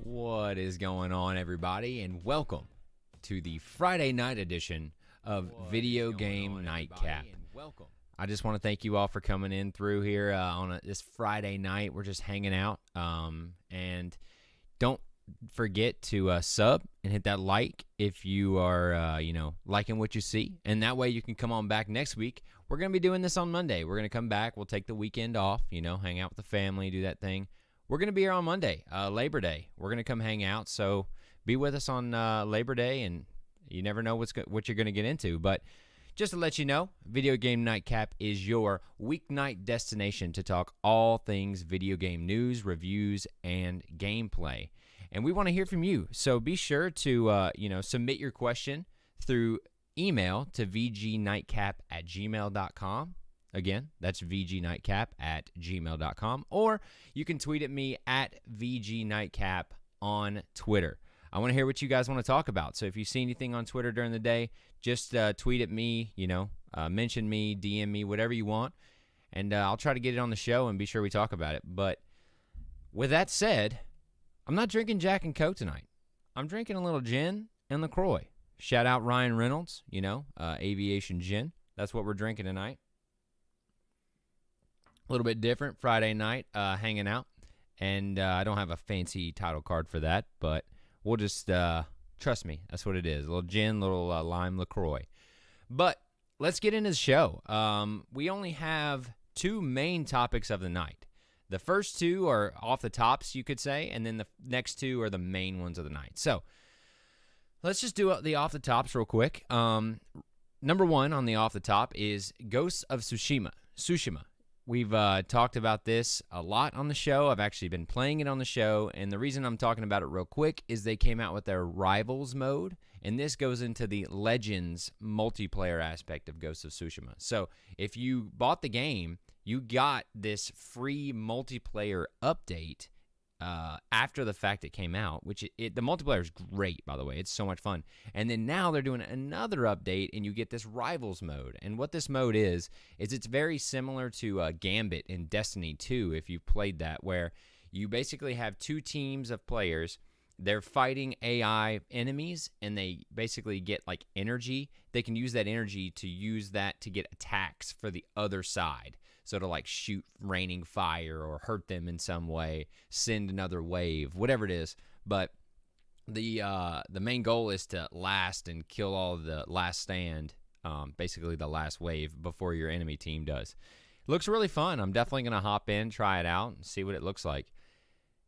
What is going on, everybody, and welcome to the Friday night edition of Video Game Nightcap. I just want to thank you all for coming in through here on this Friday night. We're just hanging out, and don't forget to sub and hit that like if you are, liking what you see, and that way you can come on back next week. We're going to be doing this on Monday. We're going to come back. We'll take the weekend off, hang out with the family, do that thing. We're going to be here on Monday, Labor Day. We're going to come hang out, so be with us on Labor Day, and you never know what you're going to get into. But just to let you know, Video Game Nightcap is your weeknight destination to talk all things video game news, reviews, and gameplay. And we want to hear from you, so be sure to submit your question through email to vgnightcap@gmail.com. Again, that's vgnightcap@gmail.com. Or you can tweet at me at vgnightcap on Twitter. I want to hear what you guys want to talk about. So if you see anything on Twitter during the day, just tweet at me, mention me, DM me, whatever you want. And I'll try to get it on the show and be sure we talk about it. But with that said, I'm not drinking Jack and Coke tonight. I'm drinking a little gin and LaCroix. Shout out Ryan Reynolds, Aviation Gin. That's what we're drinking tonight. A little bit different Friday night, hanging out, and I don't have a fancy title card for that, but we'll just trust me, that's what it is. A little gin, little lime LaCroix. But let's get into the show. We only have two main topics of the night. The first two are off the tops, you could say, and then the next two are the main ones of the night. So let's just do the off the tops real quick. Number one on the off the top is Ghost of Tsushima. We've talked about this a lot on the show. I've actually been playing it on the show, and the reason I'm talking about it real quick is they came out with their Rivals mode, and this goes into the Legends multiplayer aspect of Ghost of Tsushima. So if you bought the game, you got this free multiplayer update after the fact it came out, which the multiplayer is great, by the way. It's so much fun. And then now they're doing another update, and you get this Rivals mode. And what this mode is it's very similar to Gambit in Destiny 2, if you've played that, where you basically have two teams of players. They're fighting AI enemies, and they basically get, like, energy. They can use that energy to use that to get attacks for the other side. So to, like, shoot raining fire or hurt them in some way, send another wave, whatever it is. But the main goal is to last and kill all the last stand, basically the last wave, before your enemy team does. It looks really fun. I'm definitely going to hop in, try it out, and see what it looks like.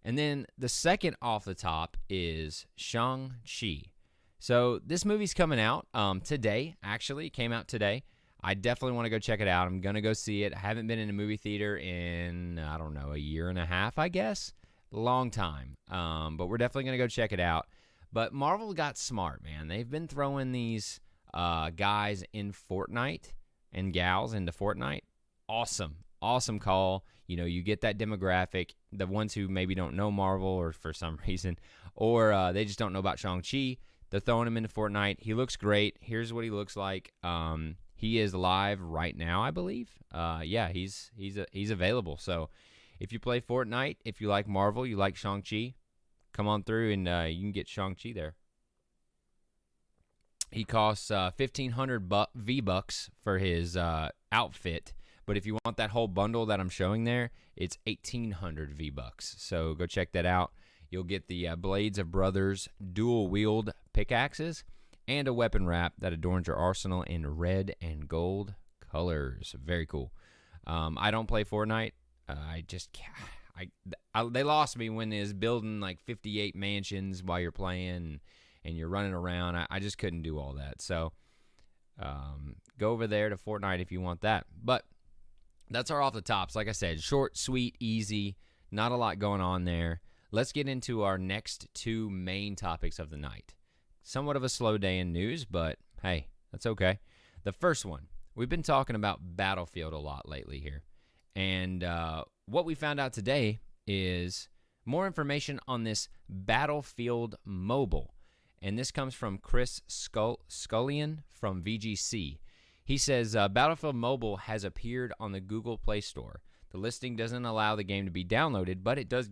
And then the second off the top is Shang-Chi. So this movie's coming out today, actually. It came out today. I definitely want to go check it out. I'm going to go see it. I haven't been in a movie theater in, I don't know, a year and a half, I guess. Long time. But we're definitely going to go check it out. But Marvel got smart, man. They've been throwing these guys in Fortnite and gals into Fortnite. Awesome call. You get that demographic, the ones who maybe don't know Marvel or for some reason, or they just don't know about Shang-Chi. They're throwing him into Fortnite. He looks great. Here's what he looks like. He is live right now, I believe. He's available. So if you play Fortnite, if you like Marvel, you like Shang-Chi, come on through and you can get Shang-Chi there. He costs 1,500 V-Bucks for his outfit. But if you want that whole bundle that I'm showing there, it's 1,800 V-Bucks. So go check that out. You'll get the Blades of Brothers dual-wield pickaxes and a weapon wrap that adorns your arsenal in red and gold colors. Very cool. I don't play Fortnite. They lost me when is building like 58 mansions while you're playing and you're running around. I just couldn't do all that. So go over there to Fortnite if you want that. But that's our off the tops. Like I said, short, sweet, easy, not a lot going on there. Let's get into our next two main topics of the night. Somewhat of a slow day in news, but hey, that's okay. The first one, we've been talking about Battlefield a lot lately here. And what we found out today is more information on this Battlefield Mobile. And this comes from Chris Scullion from VGC. He says, Battlefield Mobile has appeared on the Google Play Store. The listing doesn't allow the game to be downloaded, but it does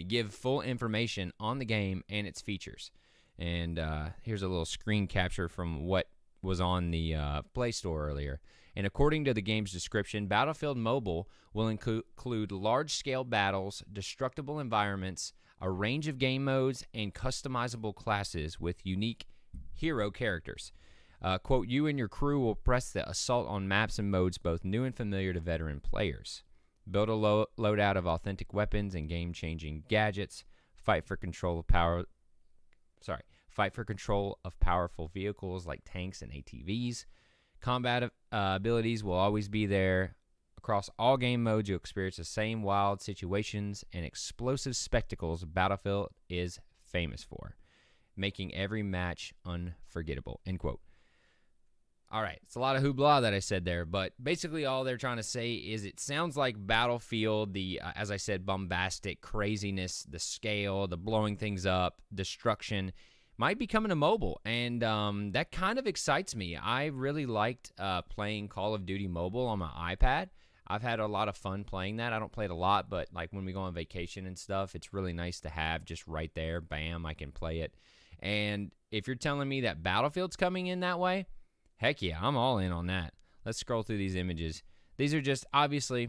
give full information on the game and its features. And here's a little screen capture from what was on the Play Store earlier. And according to the game's description, Battlefield Mobile will include large-scale battles, destructible environments, a range of game modes, and customizable classes with unique hero characters. Quote, you and your crew will press the assault on maps and modes both new and familiar to veteran players. Build a loadout of authentic weapons and game-changing gadgets. Fight for control of powerful vehicles like tanks and ATVs. Combat abilities will always be there. Across all game modes, you'll experience the same wild situations and explosive spectacles Battlefield is famous for, making every match unforgettable, end quote. All right, it's a lot of hoopla that I said there, but basically all they're trying to say is it sounds like Battlefield, the, as I said, bombastic craziness, the scale, the blowing things up, destruction, might be coming to mobile, and that kind of excites me. I really liked playing Call of Duty Mobile on my iPad. I've had a lot of fun playing that. I don't play it a lot, but like when we go on vacation and stuff, it's really nice to have just right there. Bam, I can play it. And if you're telling me that Battlefield's coming in that way, heck yeah, I'm all in on that. Let's scroll through these images. These are just, obviously,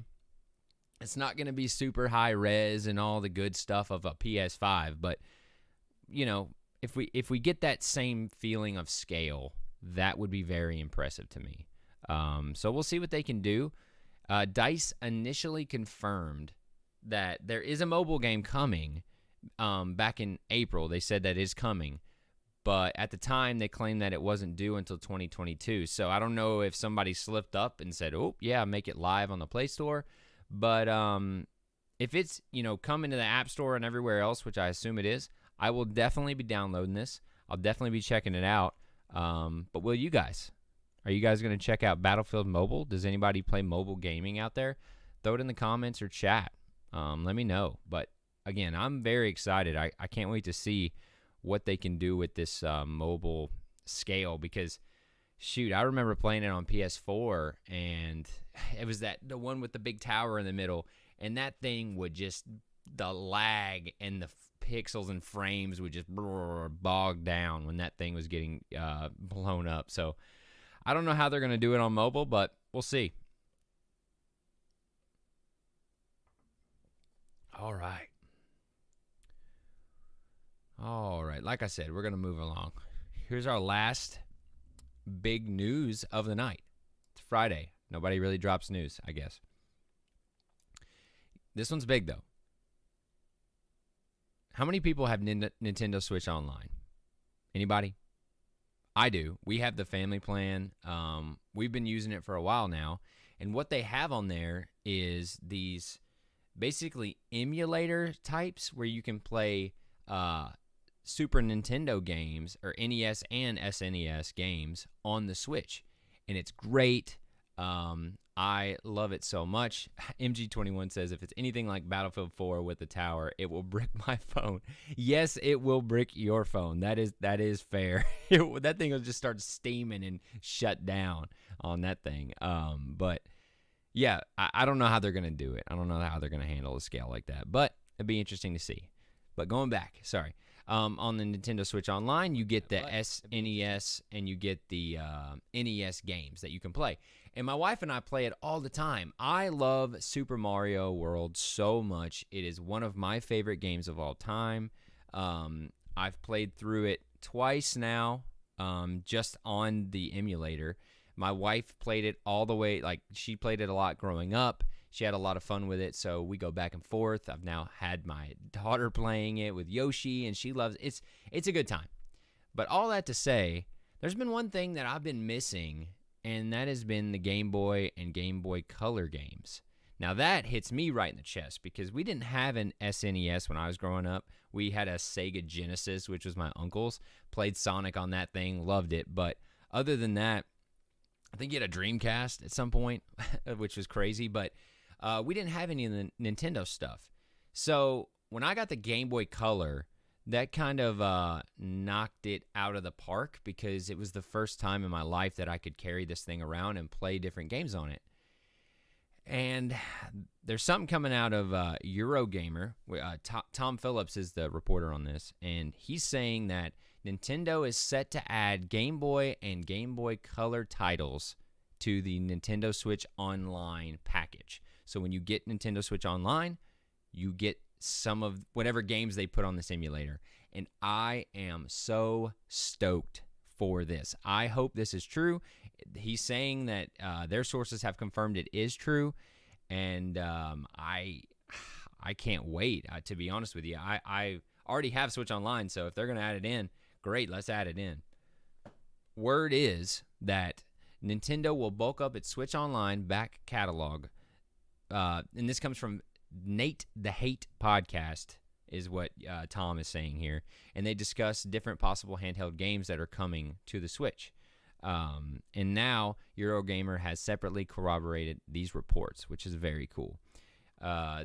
it's not going to be super high res and all the good stuff of a PS5, but, you know, if we get that same feeling of scale, that would be very impressive to me. So we'll see what they can do. DICE initially confirmed that there is a mobile game coming back in April. They said that is coming. But at the time, they claimed that it wasn't due until 2022. So I don't know if somebody slipped up and said, oh, yeah, make it live on the Play Store. But if it's, you know, coming to the App Store and everywhere else, which I assume it is, I will definitely be downloading this. I'll definitely be checking it out. But will you guys? Are you guys going to check out Battlefield Mobile? Does anybody play mobile gaming out there? Throw it in the comments or chat. Let me know. But, again, I'm very excited. I can't wait to see what they can do with this mobile scale because, shoot, I remember playing it on PS4, and it was the one with the big tower in the middle, and that thing would just, the lag and the pixels and frames would just bog down when that thing was getting blown up. So I don't know how they're going to do it on mobile, but we'll see. All right. Like I said, we're going to move along. Here's our last big news of the night. It's Friday. Nobody really drops news, I guess. This one's big, though. How many people have Nintendo Switch Online? Anybody? I do. We have the family plan. We've been using it for a while now. And what they have on there is these basically emulator types where you can play Super Nintendo games or NES and SNES games on the Switch. And it's great. I love it so much. MG21 says, if it's anything like Battlefield 4 with the tower, it will brick my phone. Yes, it will brick your phone. That is fair. That thing will just start steaming and shut down on that thing. But, yeah, I don't know how they're going to do it. I don't know how they're going to handle a scale like that. But it'd be interesting to see. But going back, sorry. On the Nintendo Switch Online, you get the SNES and you get the NES games that you can play. And my wife and I play it all the time. I love Super Mario World so much. It is one of my favorite games of all time. I've played through it twice now, just on the emulator. My wife played it all the way, like she played it a lot growing up. She had a lot of fun with it, so we go back and forth. I've now had my daughter playing it with Yoshi, and she loves it. It's a good time. But all that to say, there's been one thing that I've been missing, and that has been the Game Boy and Game Boy Color games. Now, that hits me right in the chest because we didn't have an SNES when I was growing up. We had a Sega Genesis, which was my uncle's. Played Sonic on that thing, loved it. But other than that, I think you had a Dreamcast at some point, which was crazy. But we didn't have any of the Nintendo stuff. So when I got the Game Boy Color, that kind of knocked it out of the park because it was the first time in my life that I could carry this thing around and play different games on it. And there's something coming out of Eurogamer. Tom Phillips is the reporter on this, and he's saying that Nintendo is set to add Game Boy and Game Boy Color titles to the Nintendo Switch Online package. So when you get Nintendo Switch Online, you get some of whatever games they put on the simulator. And I am so stoked for this. I hope this is true. He's saying that their sources have confirmed it is true, and I can't wait. To be honest with you, I already have Switch Online, so if they're going to add it in, great, let's add it in. Word is that Nintendo will bulk up its Switch Online back catalog, and this comes from Nate the Hate podcast, is what Tom is saying here, and they discuss different possible handheld games that are coming to the Switch. And now Eurogamer has separately corroborated these reports, which is very cool.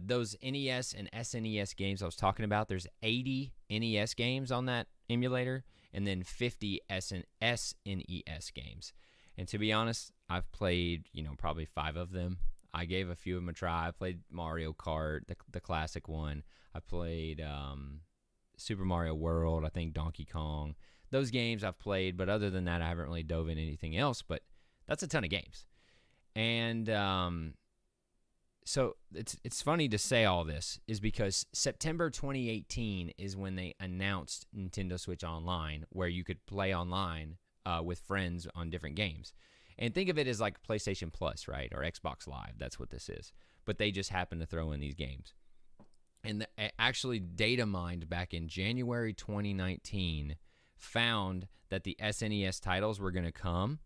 Those NES and SNES games I was talking about, there's 80 NES games on that emulator, and then 50 SNES games. And to be honest, I've played, probably 5 of them. I gave a few of them a try. I played Mario Kart, the classic one. I played Super Mario World, I think Donkey Kong. Those games I've played, but other than that, I haven't really dove in anything else. But that's a ton of games. And so it's funny to say all this is because September 2018 is when they announced Nintendo Switch Online, where you could play online with friends on different games. And think of it as like PlayStation Plus, right? Or Xbox Live. That's what this is. But they just happen to throw in these games. And actually data mined back in January 2019 found that the SNES titles were going to come,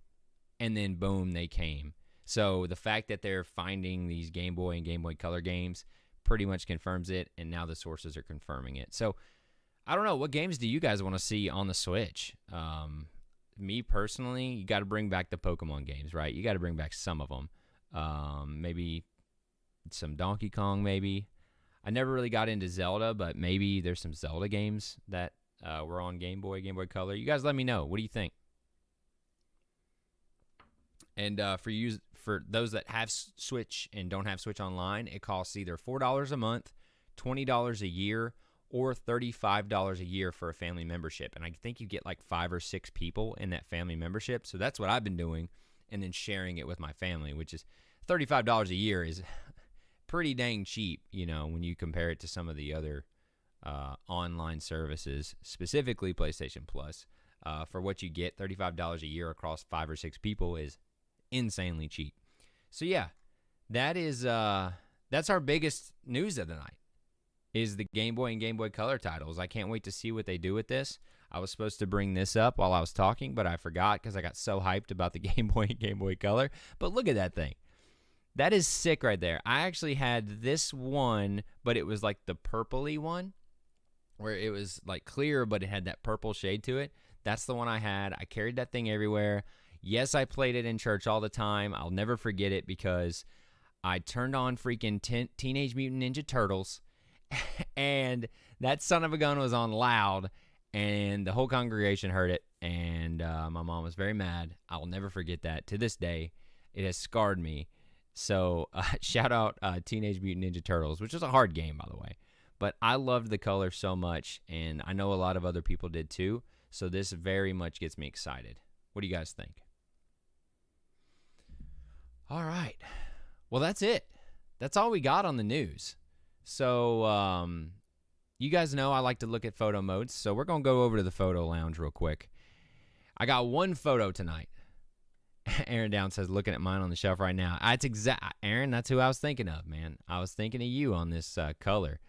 and then boom, they came. So the fact that they're finding these Game Boy and Game Boy Color games pretty much confirms it, and now the sources are confirming it. So I don't know, what games do you guys want to see on the Switch? Me personally, you got to bring back the Pokemon games, right? You got to bring back some of them. Maybe some Donkey Kong, maybe. I never really got into Zelda, but maybe there's some Zelda games that were on Game Boy Color. You guys let me know. What do you think? And for those that have Switch and don't have Switch Online, it costs either $4 a month, $20 a year, or $35 a year for a family membership. And I think you get like 5 or 6 people in that family membership. So that's what I've been doing, and then sharing it with my family, which is $35 a year is pretty dang cheap, when you compare it to some of the other online services, specifically PlayStation Plus. For what you get, $35 a year across 5 or 6 people is insanely cheap. So yeah, that's our biggest news of the night, is the Game Boy and Game Boy Color titles. I can't wait to see what they do with this. I was supposed to bring this up while I was talking, but I forgot because I got so hyped about the Game Boy and Game Boy Color. But look at that thing. That is sick right there. I actually had this one, but it was like the purpley one, where it was like clear, but it had that purple shade to it. That's the one I had. I carried that thing everywhere. Yes, I played it in church all the time. I'll never forget it because I turned on freaking Teenage Mutant Ninja Turtles, and that son of a gun was on loud, and the whole congregation heard it, and my mom was very mad. I'll never forget that. To this day, it has scarred me. So shout out Teenage Mutant Ninja Turtles, which is a hard game, by the way. But I loved the color so much, and I know a lot of other people did too. So this very much gets me excited. What do you guys think? All right. Well, that's it. That's all we got on the news. So you guys know I like to look at photo modes, so we're going to go over to the photo lounge real quick. I got one photo tonight. Aaron Down says, looking at mine on the shelf right now. Aaron, that's who I was thinking of, man. I was thinking of you on this color.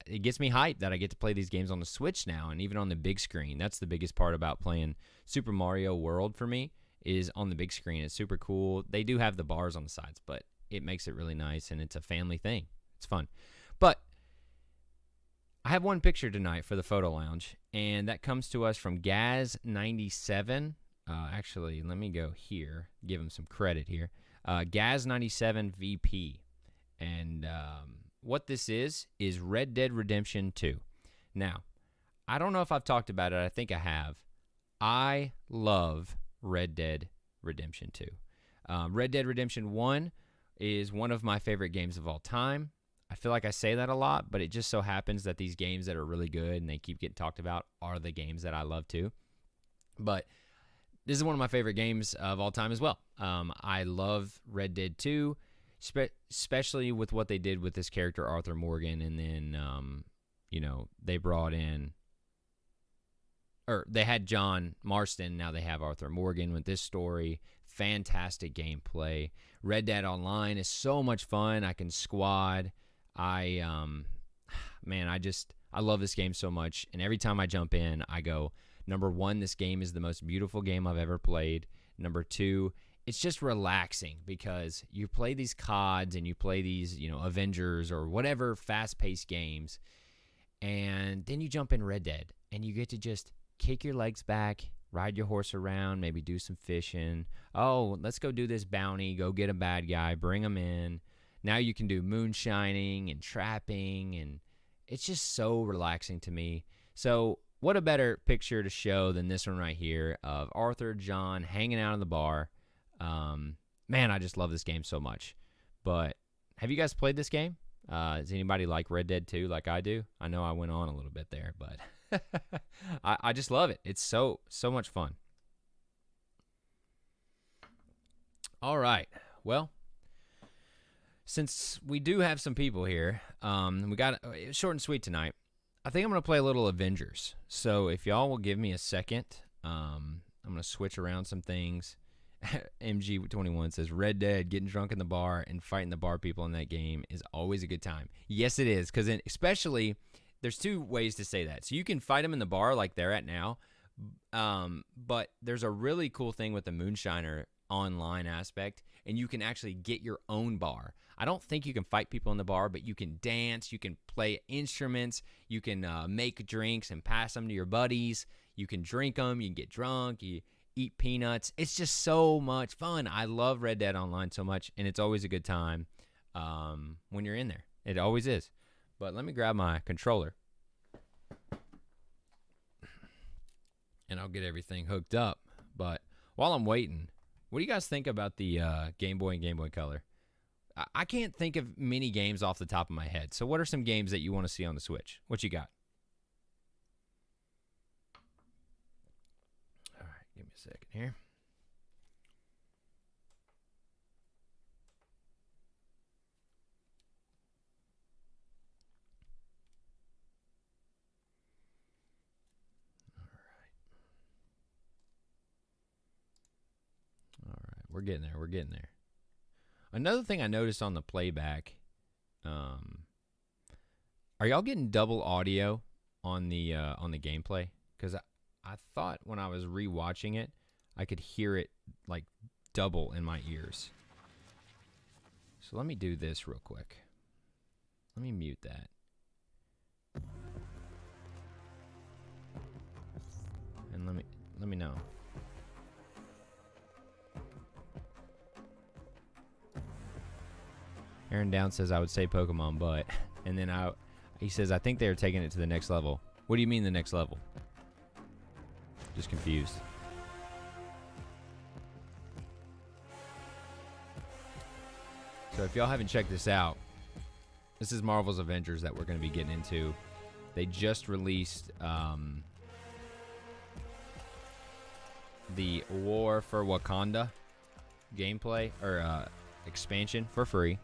It gets me hyped that I get to play these games on the Switch now, and even on the big screen. That's the biggest part about playing Super Mario World for me, is on the big screen. It's super cool. They do have the bars on the sides, but it makes it really nice, and it's a family thing. It's fun. But I have one picture tonight for the photo lounge, and that comes to us from Gaz97. Actually, let me go here, give him some credit here. Gaz97VP. And what this is Red Dead Redemption 2. Now, I don't know if I've talked about it. I think I have. I love Red Dead Redemption 2. Red Dead Redemption 1 is one of my favorite games of all time. I feel like I say that a lot, but it just so happens that these games that are really good and they keep getting talked about are the games that I love too. But this is one of my favorite games of all time as well. I love Red Dead 2, especially with what they did with this character, Arthur Morgan, and then, they brought in, or they had John Marston, now they have Arthur Morgan with this story. Fantastic gameplay. Red Dead Online is so much fun. I can squad. I love this game so much, and every time I jump in, I go, number one, this game is the most beautiful game I've ever played. Number two, it's just relaxing because you play these CODs and you play these, Avengers or whatever fast-paced games, and then you jump in Red Dead, and you get to just kick your legs back, ride your horse around, maybe do some fishing. Oh, let's go do this bounty, go get a bad guy, bring him in. Now you can do moonshining and trapping, and it's just so relaxing to me. So what a better picture to show than this one right here of Arthur, John, hanging out in the bar. Man, I just love this game so much. But have you guys played this game? Does anybody like Red Dead 2 like I do? I know I went on a little bit there, but I just love it. It's so much fun. All right. Well, since we do have some people here, we got it short and sweet tonight. I think I'm going to play a little Avengers. So if y'all will give me a second, I'm going to switch around some things. MG21 says, Red Dead, getting drunk in the bar and fighting the bar people in that game is always a good time. Yes, it is, because especially, there's two ways to say that. So you can fight them in the bar like they're at now, but there's a really cool thing with the Moonshiner online aspect, and you can actually get your own bar. I don't think you can fight people in the bar, but you can dance, you can play instruments, you can make drinks and pass them to your buddies, you can drink them, you can get drunk, you eat peanuts. It's just so much fun. I love Red Dead Online so much, and it's always a good time when you're in there. It always is. But let me grab my controller, and I'll get everything hooked up. But while I'm waiting, what do you guys think about the Game Boy and Game Boy Color? I can't think of many games off the top of my head. So what are some games that you want to see on the Switch? What you got? All right, give me a second here. All right, we're getting there. We're getting there. Another thing I noticed on the playback, are y'all getting double audio on the gameplay? Because I thought when I was rewatching it, I could hear it like double in my ears. So let me do this real quick. Let me mute that. And let me know. Aaron Down says I would say Pokemon, but and then he says I think they're taking it to the next level. What do you mean the next level? Just confused. So if y'all haven't checked this out, this is Marvel's Avengers that we're going to be getting into. They just released the War for Wakanda gameplay or expansion for free.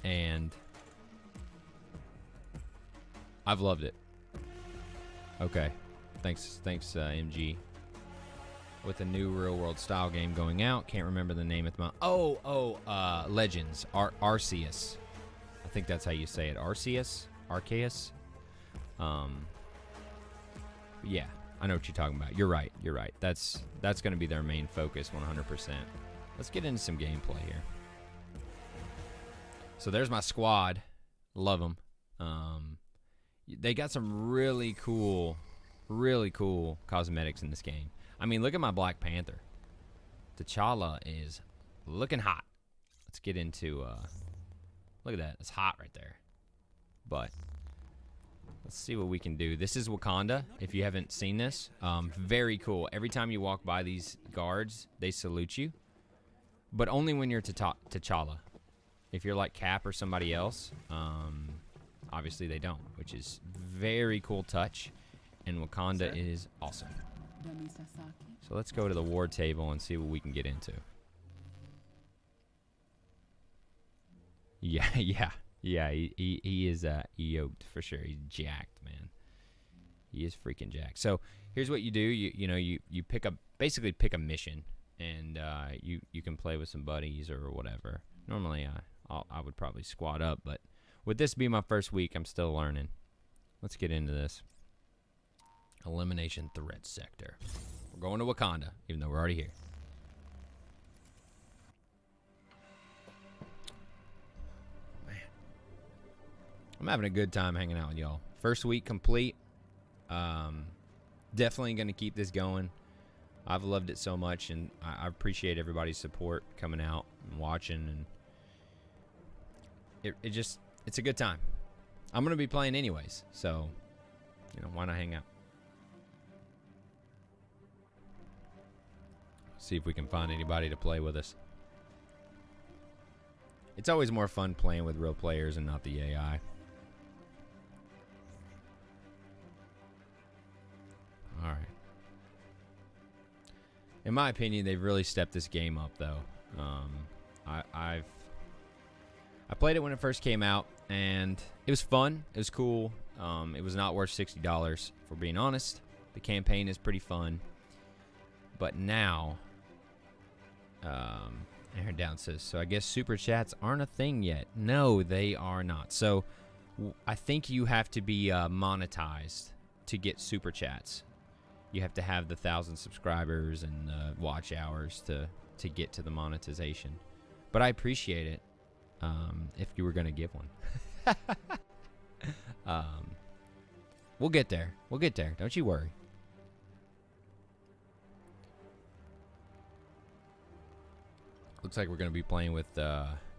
And I've loved it. Okay. Thanks, MG. With a new real-world style game going out. Can't remember the name at the moment. Legends. Arceus. I think that's how you say it. Arceus? Arceus? Yeah. I know what you're talking about. You're right. That's going to be their main focus 100%. Let's get into some gameplay here. So there's my squad. Love them. They got some really cool cosmetics in this game. I mean, look at my Black Panther. T'Challa is looking hot. Let's get into... look at that. It's hot right there. But let's see what we can do. This is Wakanda, if you haven't seen this. Very cool. Every time you walk by these guards, they salute you. but only when you're T'Challa. If you're like Cap or somebody else, obviously they don't, which is very cool touch, and Wakanda is awesome. So let's go to the war table and see what we can get into. Yeah, he is yoked for sure. He's jacked, man. He is freaking jacked. So here's what you do. You basically pick a mission, and you can play with some buddies or whatever. Normally I would probably squad up, but with this being my first week, I'm still learning. Let's get into this. Elimination threat sector. We're going to Wakanda, even though we're already here. Man, I'm having a good time hanging out with y'all. First week complete. Definitely going to keep this going. I've loved it so much, and I appreciate everybody's support coming out and watching, and it's a good time. I'm going to be playing anyways, so, why not hang out? See if we can find anybody to play with us. It's always more fun playing with real players and not the AI. All right. In my opinion, they've really stepped this game up, though. I played it when it first came out, and it was fun. It was cool. It was not worth $60, for being honest. The campaign is pretty fun. But now, Aaron Down says, so I guess super chats aren't a thing yet. No, they are not. So I think you have to be monetized to get super chats. You have to have the 1,000 subscribers and the watch hours to get to the monetization. But I appreciate it if you were going to give one. We'll get there. We'll get there. Don't you worry. Looks like we're going to be playing with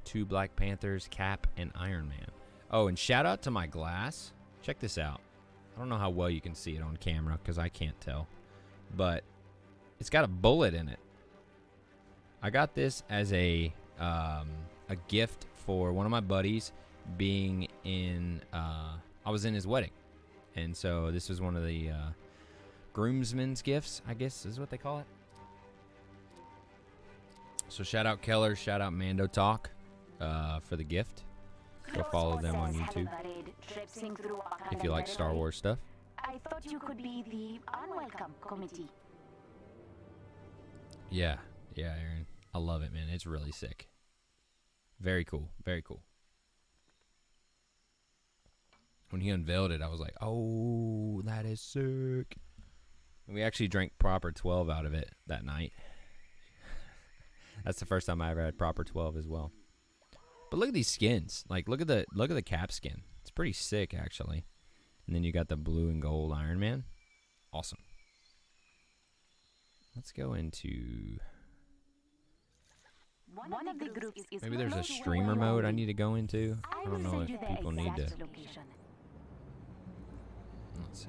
2 Black Panthers, Cap, and Iron Man. Oh, and shout out to my glass. Check this out. I don't know how well you can see it on camera because I can't tell. But it's got a bullet in it. I got this as a gift for one of my buddies being in... I was in his wedding. And so this was one of the groomsmen's gifts, I guess is what they call it. So shout out Keller, shout out Mando Talk for the gift. Go follow them on YouTube if you like Star Wars stuff. I thought you could be the unwelcome committee. Yeah, Aaron. I love it, man. It's really sick. Very cool. Very cool. When he unveiled it, I was like, oh, that is sick. And we actually drank proper 12 out of it that night. That's the first time I ever had proper 12 as well. But look at these skins. Like, look at the Cap skin. It's pretty sick, actually. And then you got the blue and gold Iron Man. Awesome. Let's go into... One of the groups is maybe there's a streamer mode I need to go into. I don't know if people need to... Let's see.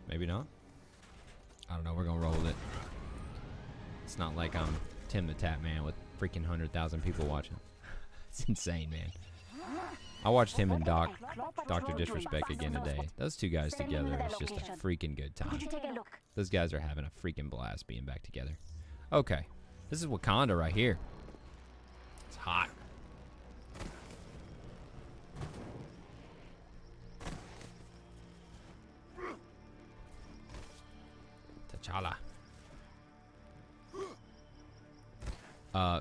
Maybe not. I don't know. We're going to roll with it. It's not like I'm Tim the Tap Man with freaking 100,000 people watching. It's insane, man. I watched him and Dr. Disrespect again today. Those two guys together is just a freaking good time. Those guys are having a freaking blast being back together. Okay. This is Wakanda right here. It's hot. T'Challa.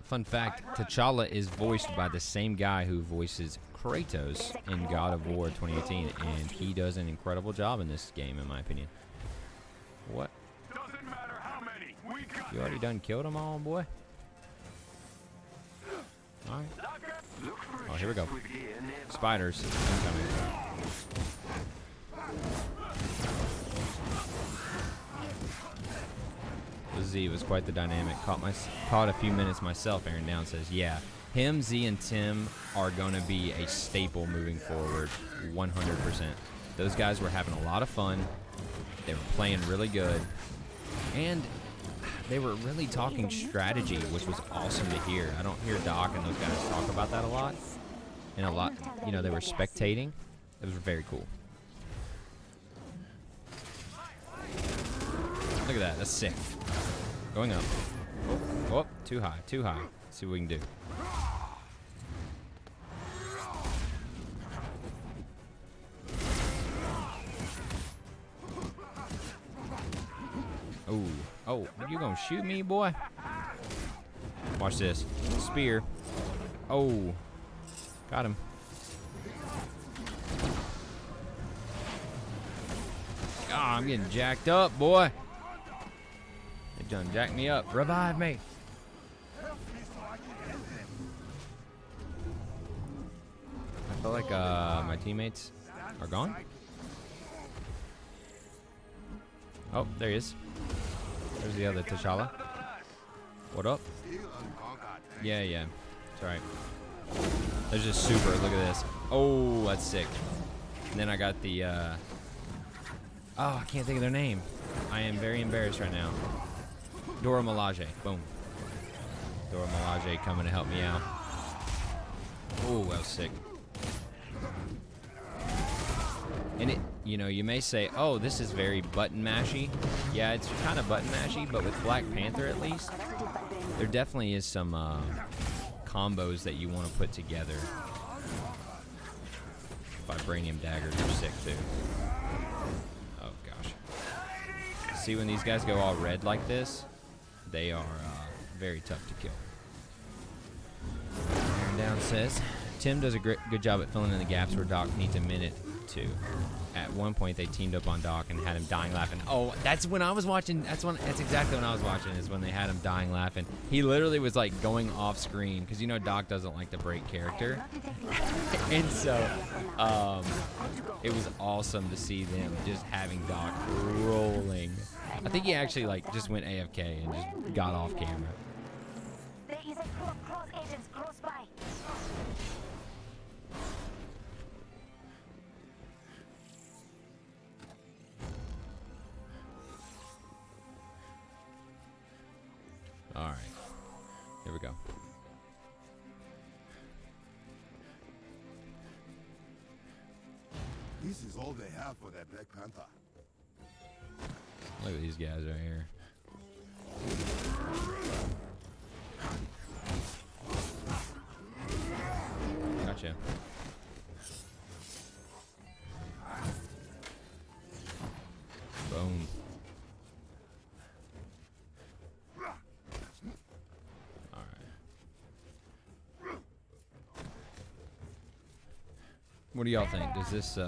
Fun fact, T'Challa is voiced by the same guy who voices Kratos in God of War 2018, and he does an incredible job in this game, in my opinion. What? Doesn't matter how many. You already done killed them all, boy? Alright. Oh, here we go. Spiders incoming. Z was quite the dynamic. Caught a few minutes myself, Aaron Down says. Yeah, him, Z, and Tim are going to be a staple moving forward, 100%. Those guys were having a lot of fun. They were playing really good. And they were really talking strategy, which was awesome to hear. I don't hear Doc and those guys talk about that a lot. And a lot, you know, they were spectating. It was very cool. Look at that. That's sick. Going up. Oh, oh, too high, too high. Let's see what we can do. Oh, oh, you gonna shoot me, boy? Watch this. Spear. Oh, got him. Ah, I'm getting jacked up, boy. They done jacked me up. Revive me. I feel like my teammates are gone. Oh, there he is. There's the other T'Challa. What up? Yeah, yeah. It's alright. There's just super. Look at this. Oh, that's sick. And then I got the oh, I can't think of their name. I am very embarrassed right now. Dora Milaje. Boom. Dora Milaje coming to help me out. Oh, that was sick. And it, you know, you may say, oh, this is very button mashy. Yeah, it's kind of button mashy, but with Black Panther at least, there definitely is some combos that you want to put together. Vibranium daggers are sick too. Oh gosh. See, when these guys go all red like this, they are very tough to kill. Iron Down says, Tim does a good job at filling in the gaps where Doc needs a minute to. At one point, they teamed up on Doc and had him dying laughing. Oh, that's when I was watching. That's exactly when I was watching. Is when they had him dying laughing. He literally was like going off screen because you know Doc doesn't like to break character, and so it was awesome to see them just having Doc rolling. I think he actually like just went AFK and just got off camera. There is a cross agents close by. All right, here we go. This is all they have for that Black Panther. Look at these guys right here. Gotcha. Boom. What do y'all think? Does this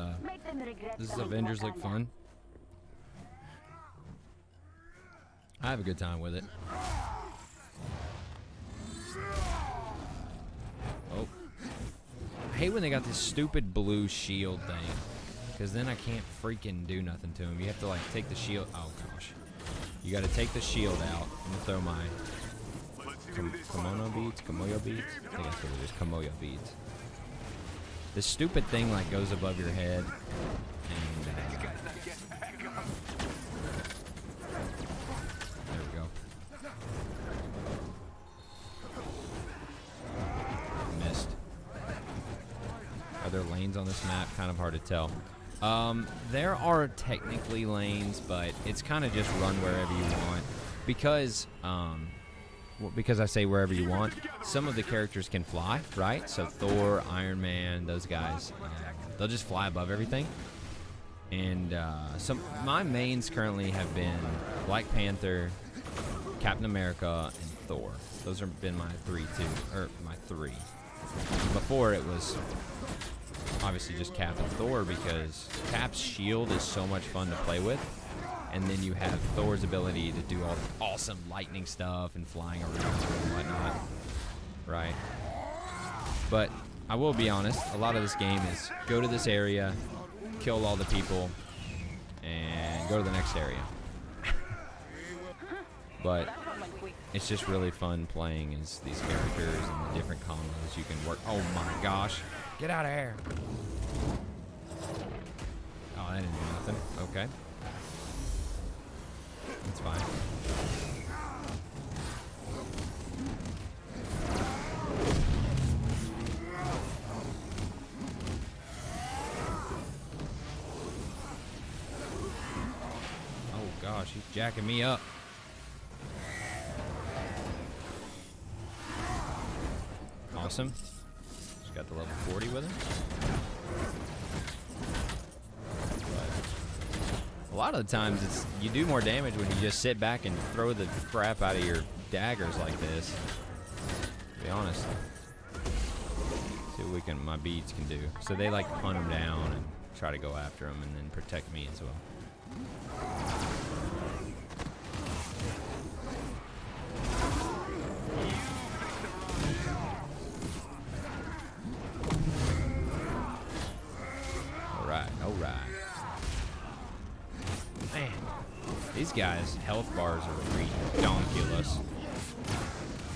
Avengers look fun? I have a good time with it. Oh. I hate when they got this stupid blue shield thing. Because then I can't freaking do nothing to him. You have to like take the shield. Oh gosh. You gotta take the shield out. I'm gonna throw my kimono beads? Kamoyo beads? I think that's what it is. Kamoyo beads. This stupid thing like goes above your head, and there we go. Missed. Are there lanes on this map? Kind of hard to tell. There are technically lanes, but it's kind of just run wherever you want because I say wherever you want, some of the characters can fly, right? So Thor, Iron Man, those guys, they'll just fly above everything. And my mains currently have been Black Panther, Captain America, and Thor. Those have been my three. Before it was obviously just Cap and Thor because Cap's shield is so much fun to play with. And then you have Thor's ability to do all the awesome lightning stuff and flying around and whatnot, right? But I will be honest, a lot of this game is go to this area, kill all the people, and go to the next area. But it's just really fun playing as these characters and the different combos you can work. Oh my gosh, get out of here. Oh, that didn't do nothing. Okay. fine. Oh gosh, he's jacking me up. Awesome. Just got the level 40 with him. A lot of the times, you do more damage when you just sit back and throw the crap out of your daggers like this. To be honest. See what my beads can do. So they like hunt them down and try to go after them and then protect me as well. All right. Man, these guys' health bars are ridiculous.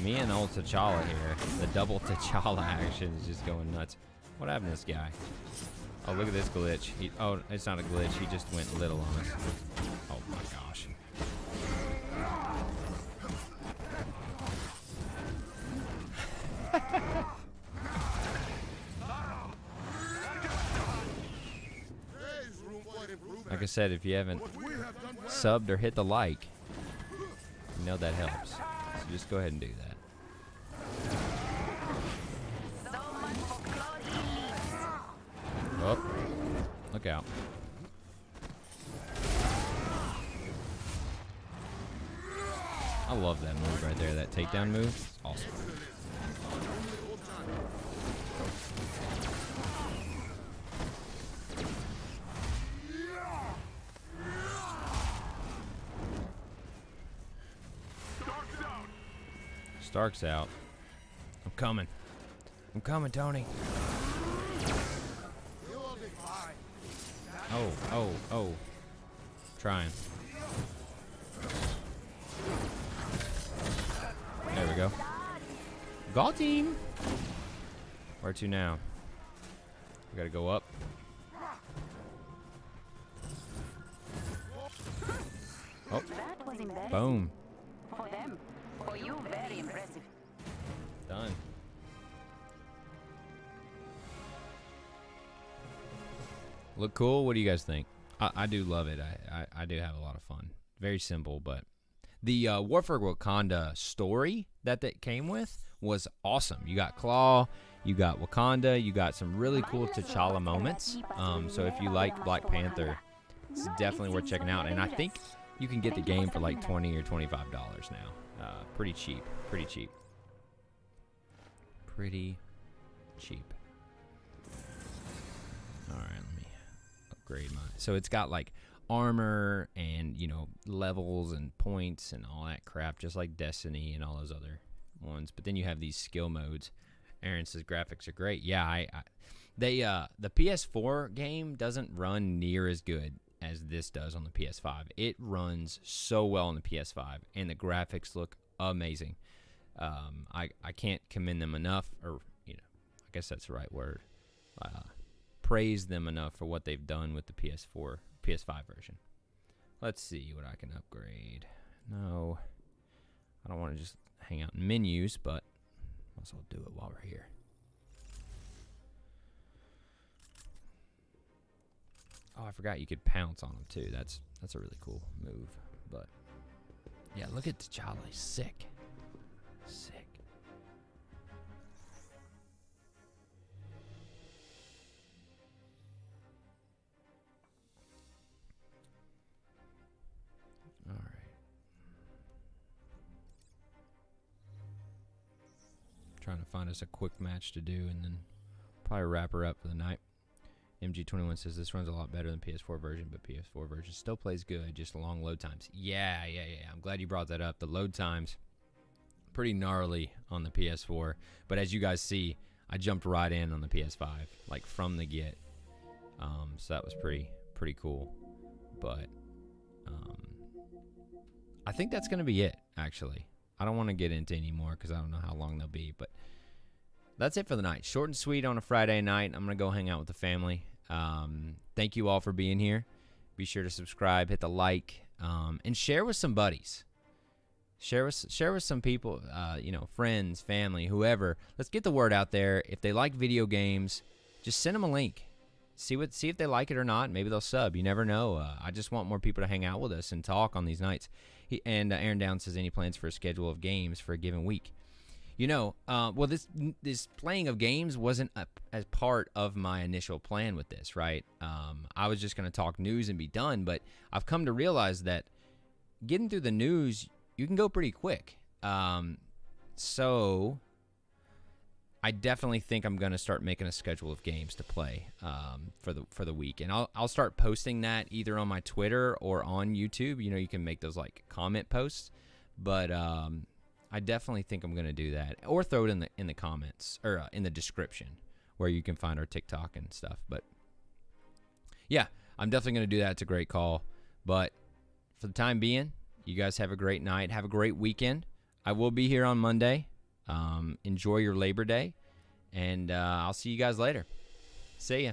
Me and old T'Challa here, the double T'Challa action is just going nuts. What happened to this guy? Oh, look at this glitch. Oh, it's not a glitch. He just went little on us. Oh my gosh. Like I said, if you haven't subbed or hit the like, you know that helps. So just go ahead and do that. Oh, look out. I love that move right there, that takedown move. It's awesome. Stark's out. I'm coming. I'm coming, Tony. Oh. Trying. There we go. Goal team. Where to now? We gotta go up. Oh. Boom. For them. For you, very impressive. Done. Look cool? What do you guys think? I do love it. I do have a lot of fun. Very simple, but the War for Wakanda story that came with was awesome. You got Claw, you got Wakanda, you got some really cool T'Challa moments. So if you like Black Panther, it's definitely worth checking out. And I think you can get the game for like $20 or $25 now. Pretty cheap. Pretty cheap. All right, let me upgrade mine. So it's got like armor and, you know, levels and points and all that crap, just like Destiny and all those other ones. But then you have these skill modes. Aaron says graphics are great. Yeah, the PS4 game doesn't run near as good as this does on the PS5. It runs so well on the PS5, and the graphics look amazing. I can't commend them enough, or, you know, I guess that's the right word. Praise them enough for what they've done with the PS5 version. Let's see what I can upgrade. No, I don't want to just hang out in menus, but might as well do it while we're here. Oh, I forgot you could pounce on them too. That's a really cool move. But yeah, look at T'Challa. He's sick. All right. Trying to find us a quick match to do and then probably wrap her up for the night. MG21 says this runs a lot better than PS4 version, but PS4 version still plays good, just long load times. Yeah. I'm glad you brought that up. The load times, pretty gnarly on the PS4. But as you guys see, I jumped right in on the PS5, like from the get. So that was pretty cool. But I think that's going to be it, actually. I don't want to get into any more because I don't know how long they'll be. But that's it for the night. Short and sweet on a Friday night. I'm going to go hang out with the family. Thank you all for being here. Be sure to subscribe, hit the like, and share with some buddies. Share with some people, friends, family, whoever. Let's get the word out there. If they like video games, just send them a link. See if they like it or not. Maybe they'll sub. You never know. I just want more people to hang out with us and talk on these nights. Aaron Down says, any plans for a schedule of games for a given week? This playing of games wasn't as part of my initial plan with this, right? I was just going to talk news and be done, but I've come to realize that getting through the news, you can go pretty quick. So I definitely think I'm going to start making a schedule of games to play for the week, and I'll start posting that either on my Twitter or on YouTube. You can make those like comment posts, but I definitely think I'm going to do that, or throw it in the comments or in the description where you can find our TikTok and stuff. But yeah, I'm definitely going to do that. It's a great call, but for the time being, you guys have a great night. Have a great weekend. I will be here on Monday. Enjoy your Labor Day, and I'll see you guys later. See ya.